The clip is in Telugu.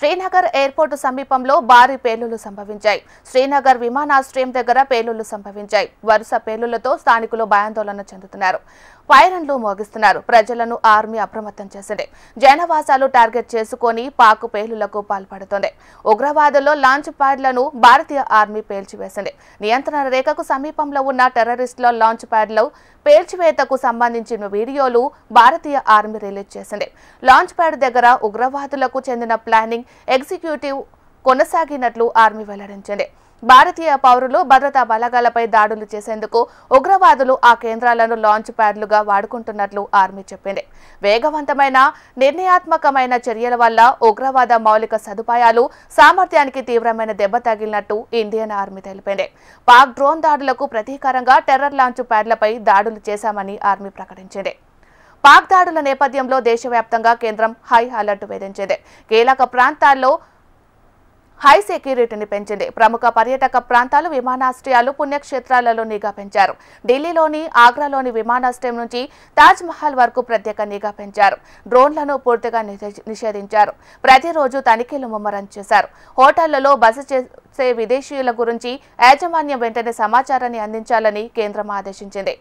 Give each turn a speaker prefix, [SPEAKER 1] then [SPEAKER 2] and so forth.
[SPEAKER 1] శ్రీనగర్ ఎయిర్పోర్టు సమీపంలో భారీ పేలుళ్లు సంభవించాయి. శ్రీనగర్ విమానాశ్రయం దగ్గర పేలుళ్లు సంభవించాయి. వరుస పేలుళ్లతో స్థానికులు భయాందోళన చెందుతున్నారు. వైరన్లు మోగిస్తున్నారు. ప్రజలను ఆర్మీ అప్రమత్తం చేసింది. జనవాసాలు టార్గెట్ చేసుకుని పాక్ పేలుళ్లకు పాల్పడుతోంది. ఉగ్రవాదుల్లో లాంచ్ ప్యాడ్లను భారతీయ ఆర్మీ పేల్చివేసింది. నియంత్రణ రేఖకు సమీపంలో ఉన్న టెర్రరిస్టుల లాంచ్ ప్యాడ్లు పేల్చివేతకు సంబంధించిన వీడియోలు భారతీయ ఆర్మీ రిలీజ్ చేసింది. లాంచ్ ప్యాడ్ దగ్గర ఉగ్రవాదులకు చెందిన ప్లానింగ్ ఎగ్జిక్యూటివ్ కొనసాగినట్లు ఆర్మీ వెల్లడించింది. భారతీయ పౌరులు భద్రతా బలగాలపై దాడులు చేసేందుకు ఉగ్రవాదులు ఆ కేంద్రాలను లాంచ్ ప్యాడ్లుగా వాడుకుంటున్నట్లు ఆర్మీ చెప్పింది. వేగవంతమైన నిర్ణయాత్మకమైన చర్యల వల్ల ఉగ్రవాద మౌలిక సదుపాయాలు సామర్థ్యానికి తీవ్రమైన దెబ్బ తగిలినట్టు ఇండియన్ ఆర్మీ తెలిపింది. పాక్ డ్రోన్ దాడులకు ప్రతీకారంగా టెర్రర్ లాంచ్ ప్యాడ్లపై దాడులు చేశామని ఆర్మీ ప్రకటించింది. పాక్ దాడుల నేపథ్యంలో దేశవ్యాప్తంగా కేంద్రం హై అలర్ట్ విధించింది. కీలక ప్రాంతాల్లో హై సెక్యూరిటీని పెంచింది. ప్రముఖ పర్యాటక ప్రాంతాలు, విమానాశ్రయాలు, పుణ్యక్షేత్రాలలో నిఘా పెంచారు. ఢిల్లీలోని, ఆగ్రాలోని విమానాశ్రయం నుంచి తాజ్ మహల్ వరకు ప్రత్యేక నిఘా పెంచారు. డ్రోన్లను పూర్తిగా నిషేధించారు. ప్రతిరోజు తనిఖీలు ముమ్మరం చేశారు. హోటళ్లలో బస చేసే విదేశీయుల గురించి యాజమాన్యం వెంటనే సమాచారాన్ని అందించాలని కేంద్రం ఆదేశించింది.